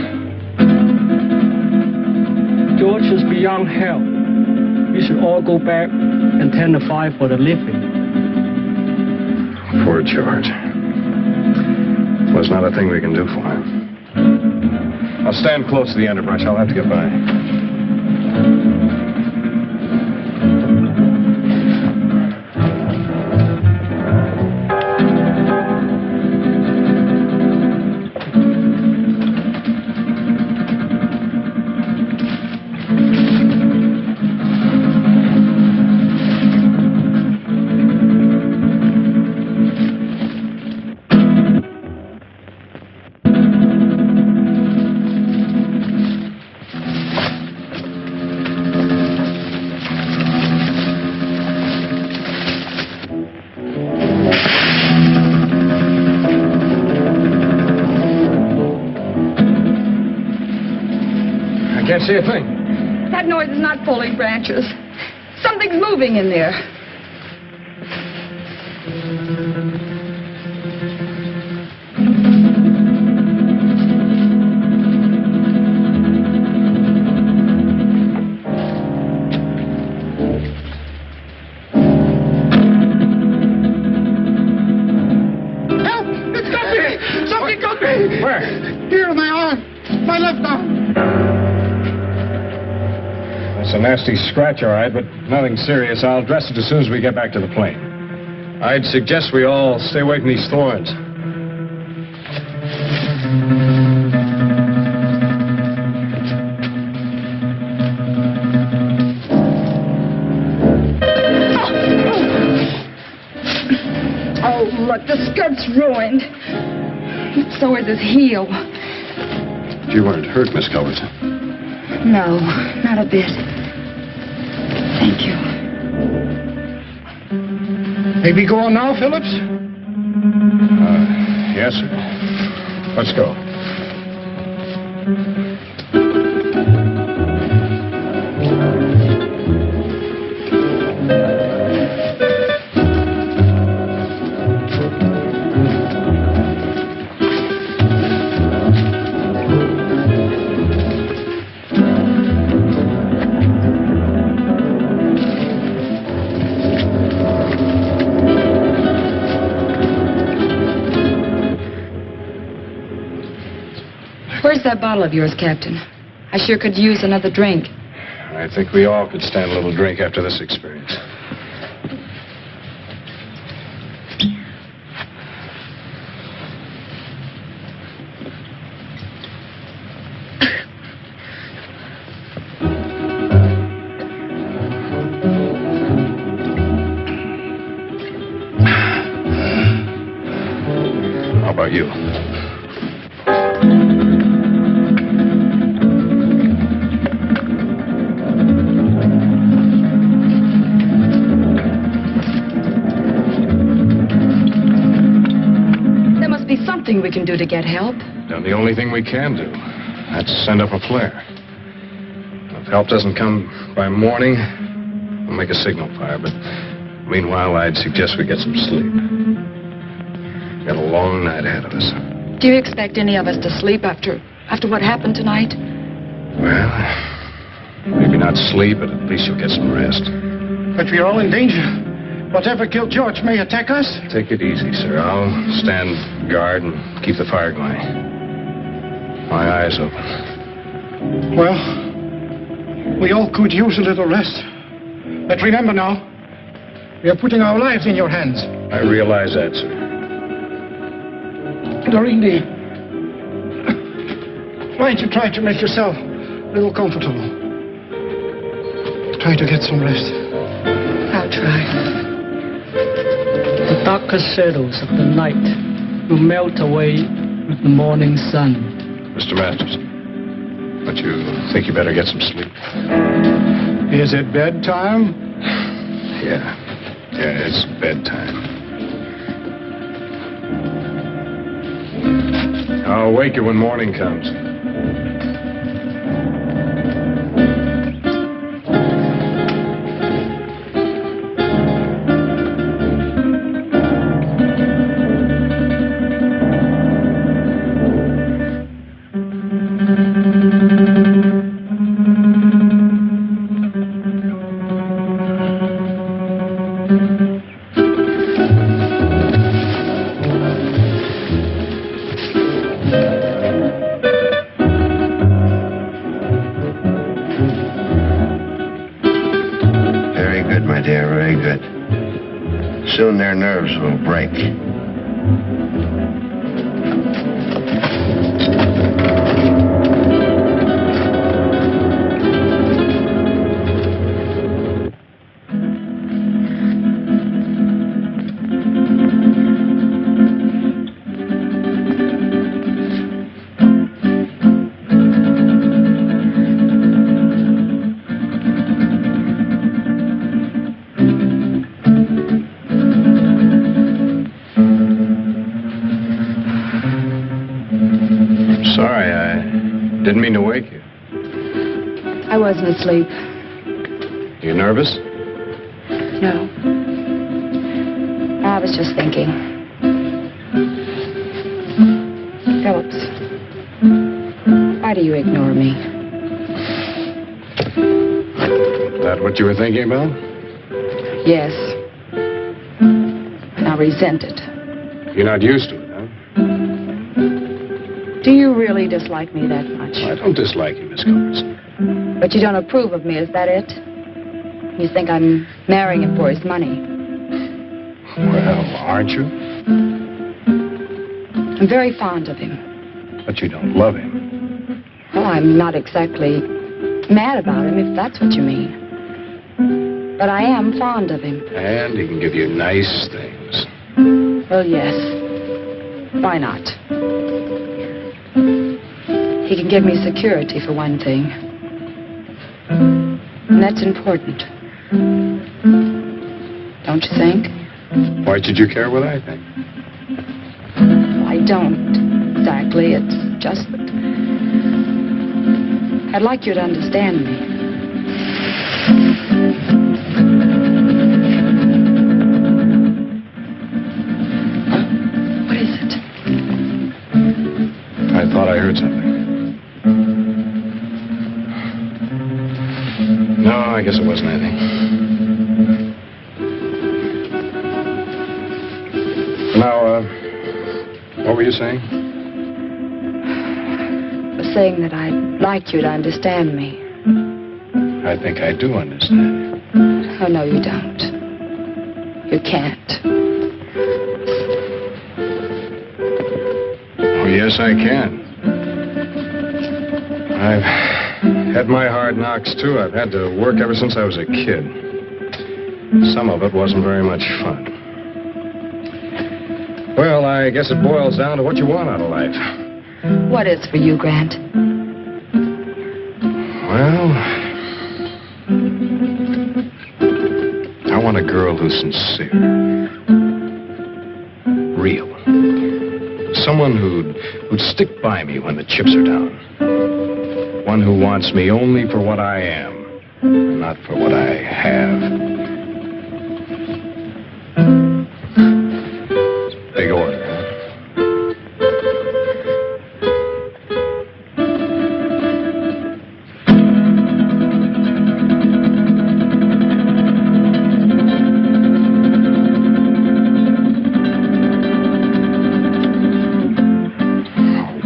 [SPEAKER 10] George is beyond help. We should all go back and tend the fire for the living.
[SPEAKER 5] Poor George. There's not a thing we can do for him. I'll stand close to the underbrush. I'll have to get by. Can't see a thing.
[SPEAKER 9] That noise is not pulling branches. Something's moving in there.
[SPEAKER 1] Help! It's got me! Something got me!
[SPEAKER 5] Where?
[SPEAKER 1] Here in my arm. My left arm.
[SPEAKER 5] It's a nasty scratch, all right, but nothing serious. I'll dress it as soon as we get back to the plane. I'd suggest we all stay away from these thorns.
[SPEAKER 9] Oh, look, the skirt's ruined. So is his heel.
[SPEAKER 5] You weren't hurt, Miss Culbertson.
[SPEAKER 9] No, not a bit. Thank you.
[SPEAKER 1] May we go on now, Phillips?
[SPEAKER 5] Yes, sir. Let's go.
[SPEAKER 9] Where's that bottle of yours, Captain? I sure could use another drink.
[SPEAKER 5] I think we all could stand a little drink after this experience. How about you?
[SPEAKER 9] There must be something we can do to get help.
[SPEAKER 5] Done the only thing we can do. That's send up a flare. If help doesn't come by morning, we'll make a signal fire. But meanwhile, I'd suggest we get some sleep. Got a long night ahead of us.
[SPEAKER 9] Do you expect any of us to sleep after what happened tonight?
[SPEAKER 5] Well, maybe not sleep, but at least you'll get some rest.
[SPEAKER 1] But we're all in danger. Whatever killed George may attack us.
[SPEAKER 5] Take it easy, sir. I'll stand guard and keep the fire going. My eyes open.
[SPEAKER 1] Well, we all could use a little rest. But remember now, we are putting our lives in your hands.
[SPEAKER 5] I realize that, sir.
[SPEAKER 1] Doreen, why don't you try to make yourself a little comfortable? Try to get some rest.
[SPEAKER 9] I'll try.
[SPEAKER 10] The darker shadows of the night will melt away with the morning sun.
[SPEAKER 5] Mr. Masters, don't you think you better get some sleep?
[SPEAKER 7] Is it bedtime?
[SPEAKER 5] Yeah, it's bedtime. I'll wake you when morning comes.
[SPEAKER 8] Soon their nerves will break.
[SPEAKER 5] Sorry, I didn't mean to wake you.
[SPEAKER 9] I wasn't asleep.
[SPEAKER 5] You nervous?
[SPEAKER 9] No. I was just thinking. Phillips, why do you ignore me?
[SPEAKER 5] Is that what you were thinking about?
[SPEAKER 9] Yes. And I resent it.
[SPEAKER 5] You're not used to it, huh?
[SPEAKER 9] Do you really dislike me that much?
[SPEAKER 5] I don't dislike you, Miss Culbertson.
[SPEAKER 9] But you don't approve of me, is that it? You think I'm marrying him for his money?
[SPEAKER 5] Well, aren't you?
[SPEAKER 9] I'm very fond of him.
[SPEAKER 5] But you don't love him.
[SPEAKER 9] Well, I'm not exactly mad about him, if that's what you mean. But I am fond of him.
[SPEAKER 5] And he can give you nice things.
[SPEAKER 9] Well, yes. Why not? He can give me security, for one thing. And that's important. Don't you think?
[SPEAKER 5] Why should you care what I think?
[SPEAKER 9] I don't, exactly. It's just that I'd like you to understand me. What is it?
[SPEAKER 5] I thought I heard something. No, I guess it wasn't anything. Now, what were you saying?
[SPEAKER 9] The saying that I'd like you to understand me.
[SPEAKER 5] I think I do understand.
[SPEAKER 9] Oh, no, you don't. You can't.
[SPEAKER 5] Oh, yes, I can. I've had my hard knocks, too. I've had to work ever since I was a kid. Some of it wasn't very much fun. Well, I guess it boils down to what you want out of life.
[SPEAKER 9] What is for you, Grant?
[SPEAKER 5] Well, I want a girl who's sincere. Real. Someone who'd stick by me when the chips are down. One who wants me only for what I am, not for what I have. Big order.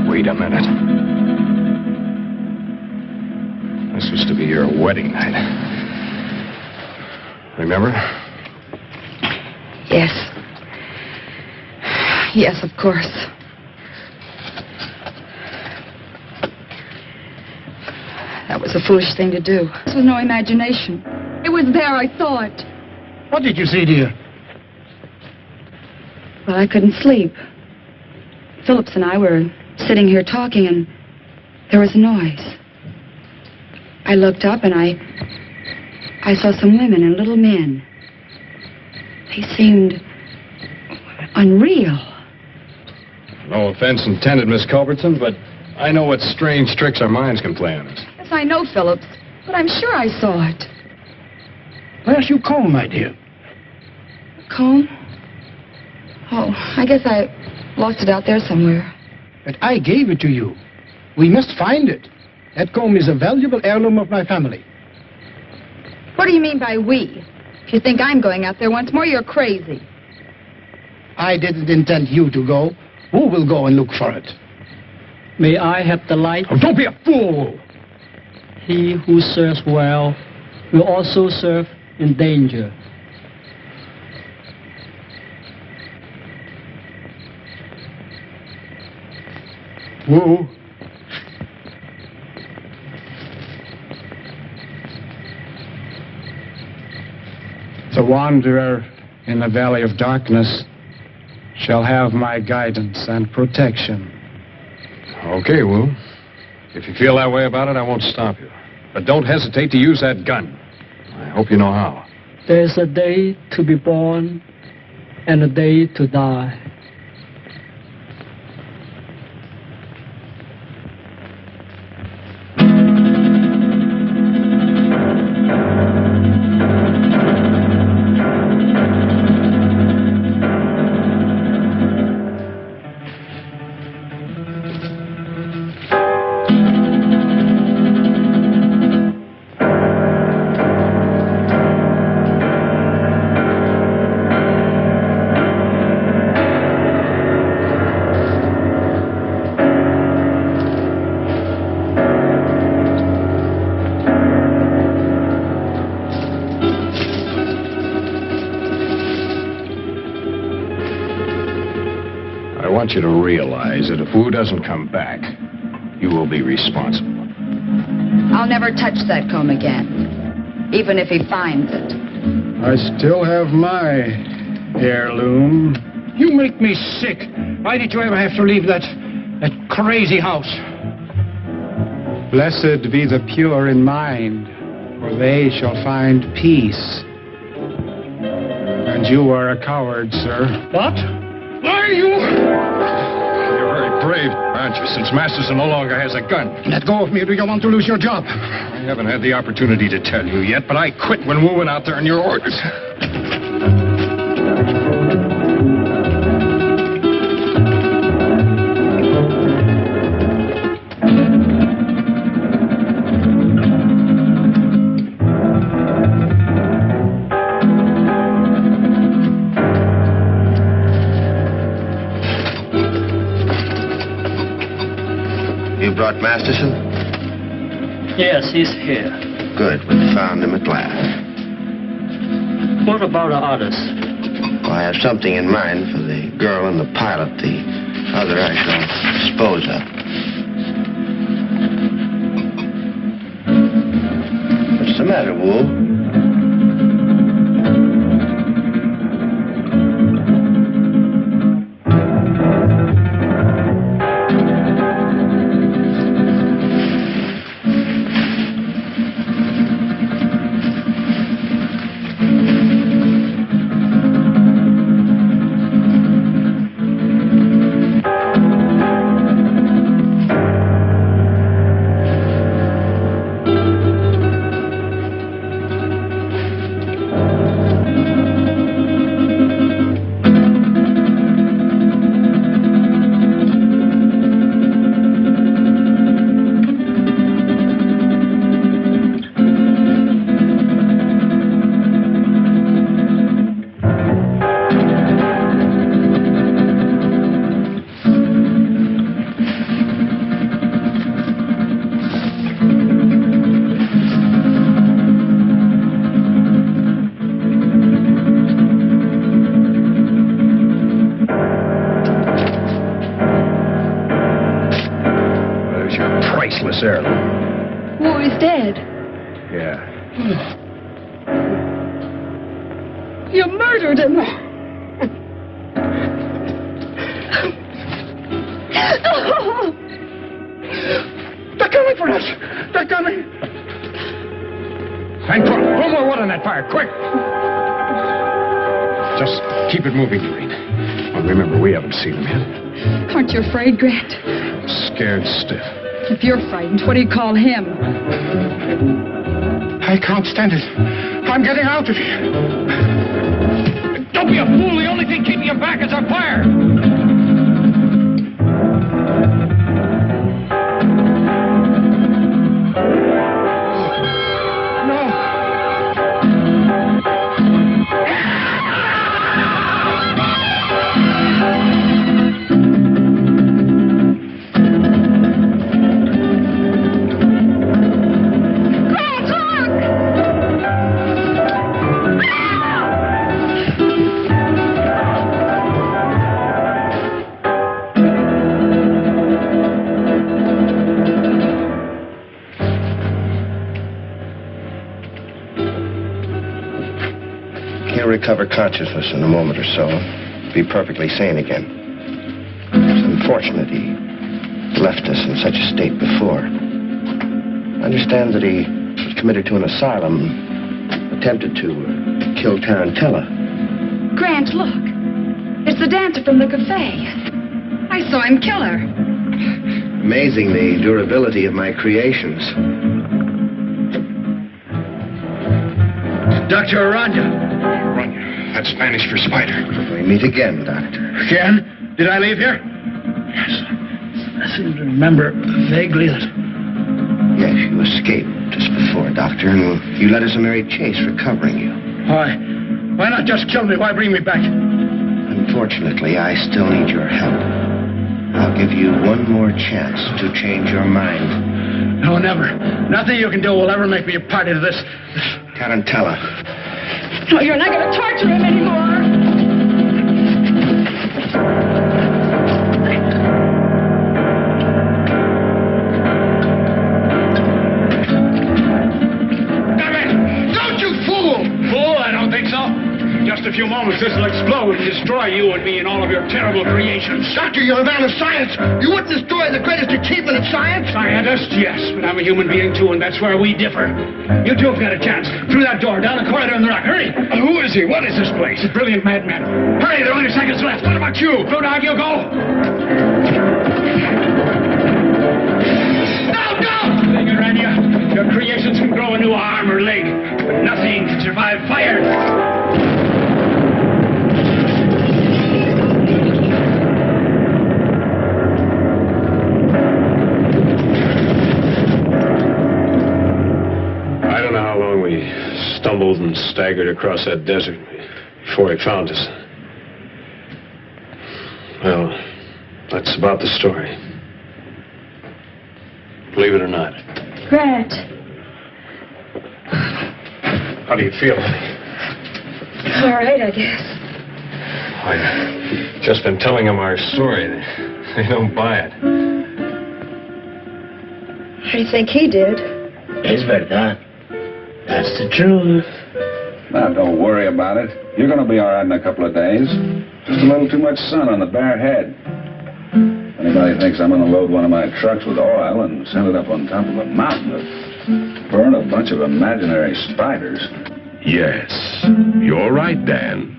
[SPEAKER 5] Wait a minute. This was to be your wedding night. Remember?
[SPEAKER 9] Yes. Yes, of course. That was a foolish thing to do. This was no imagination. It was there, I saw it.
[SPEAKER 1] What did you see, dear?
[SPEAKER 9] Well, I couldn't sleep. Phillips and I were sitting here talking, and there was a noise. I looked up, and I saw some women and little men. They seemed unreal.
[SPEAKER 5] No offense intended, Miss Culbertson, but I know what strange tricks our minds can play on us.
[SPEAKER 9] Yes, I know, Phillips, but I'm sure I saw it.
[SPEAKER 1] Where's your comb, my dear?
[SPEAKER 9] Comb? Oh, I guess I lost it out there somewhere.
[SPEAKER 1] But I gave it to you. We must find it. That comb is a valuable heirloom of my family.
[SPEAKER 9] What do you mean by we? If you think I'm going out there once more, you're crazy.
[SPEAKER 1] I didn't intend you to go. Who will go and look for it?
[SPEAKER 10] May I have the light?
[SPEAKER 1] Oh, don't be a fool!
[SPEAKER 10] He who serves well will also serve in danger.
[SPEAKER 1] Who?
[SPEAKER 7] The wanderer in the valley of darkness shall have my guidance and protection.
[SPEAKER 5] Okay, Wu. If you feel that way about it, I won't stop you. But don't hesitate to use that gun. I hope you know how.
[SPEAKER 10] There's a day to be born and a day to die.
[SPEAKER 5] I want you to realize that if Wu doesn't come back, you will be responsible.
[SPEAKER 9] I'll never touch that comb again, even if he finds it.
[SPEAKER 7] I still have my heirloom.
[SPEAKER 1] You make me sick. Why did you ever have to leave that crazy house?
[SPEAKER 7] Blessed be the pure in mind, for they shall find peace. And you are a coward, sir.
[SPEAKER 1] What? Why are you?
[SPEAKER 5] You're very brave, aren't you, since Masterson no longer has a gun?
[SPEAKER 1] Let go of me, or do you want to lose your job?
[SPEAKER 5] I haven't had the opportunity to tell you yet, but I quit when Wu went out there on your orders.
[SPEAKER 8] brought Masterson?
[SPEAKER 10] Yes, he's here.
[SPEAKER 8] Good, we found him at last.
[SPEAKER 10] What about the others?
[SPEAKER 8] Well, I have something in mind for the girl and the pilot. The other I shall dispose of. What's the matter, Wool?
[SPEAKER 5] Priceless heirloom.
[SPEAKER 9] Woo is dead.
[SPEAKER 5] Yeah.
[SPEAKER 9] You murdered him.
[SPEAKER 1] They're coming for us. They're coming.
[SPEAKER 5] And put more wood on that fire, quick! Just keep it moving, Doreen. Well, remember, we haven't seen him yet.
[SPEAKER 9] Aren't you afraid, Grant?
[SPEAKER 5] Scared stiff.
[SPEAKER 9] If you're frightened, what do you call him?
[SPEAKER 1] I can't stand it. I'm getting out of here.
[SPEAKER 5] Don't be a fool. The only thing keeping you back is our fire.
[SPEAKER 8] Recover consciousness in a moment or so. Be perfectly sane again. It's unfortunate he left us in such a state before. I understand that he was committed to an asylum, attempted to kill Tarantella.
[SPEAKER 9] Grant, look. It's the dancer from the cafe. I saw him kill her.
[SPEAKER 8] Amazing the durability of my creations.
[SPEAKER 1] Dr. Aranda.
[SPEAKER 5] That's Spanish for spider.
[SPEAKER 8] We meet again, Doctor.
[SPEAKER 1] Again? Did I leave here? Yes. I seem to remember vaguely that...
[SPEAKER 8] Yes, you escaped just before, Doctor, and you led us a merry chase recovering you.
[SPEAKER 1] Why? Why not just kill me? Why bring me back?
[SPEAKER 8] Unfortunately, I still need your help. I'll give you one more chance to change your mind.
[SPEAKER 1] No, never. Nothing you can do will ever make me a party to this.
[SPEAKER 8] Tarantella.
[SPEAKER 9] No, you're not going to torture him anymore.
[SPEAKER 1] Damn it! Don't you fool! Fool? I don't think so. Just a few moments, this will explode and destroy you and me and all of your terrible creations.
[SPEAKER 8] Doctor, you're a man of science. You wouldn't destroy the greatest achievement of science?
[SPEAKER 1] Scientist, yes, but I'm a human being too, and that's where we differ. You two have got a chance. Through that door, down the corridor in the rock. Hurry!
[SPEAKER 5] Who is he? What is this place?
[SPEAKER 1] He's a brilliant madman. Hurry, there are only seconds left. What about you? Through dog, you go. No, don't! Thing around you. Your creations can grow a new arm or leg, but nothing can survive fire.
[SPEAKER 5] Stumbled and staggered across that desert before he found us. Well, that's about the story. believe it or not.
[SPEAKER 13] Grant.
[SPEAKER 5] How do you feel, honey?
[SPEAKER 13] All right, I guess.
[SPEAKER 5] I've just been telling them our story. They don't buy it.
[SPEAKER 13] How do you think he did?
[SPEAKER 14] Es verdad. That's the truth.
[SPEAKER 4] Now, don't worry about it. You're going to be all right in a couple of days. Just a little too much sun on the bare head. If anybody thinks I'm going to load one of my trucks with oil and send it up on top of a mountain to burn a bunch of imaginary spiders.
[SPEAKER 2] Yes, you're right, Dan.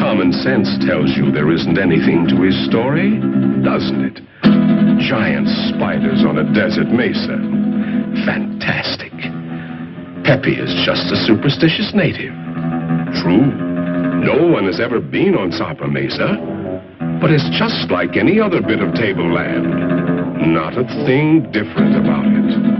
[SPEAKER 2] Common sense tells you there isn't anything to his story, doesn't it? Giant spiders on a desert mesa. Fantastic. Pepe is just a superstitious native. True, no one has ever been on Sapa Mesa, but it's just like any other bit of tableland. Not a thing different about it.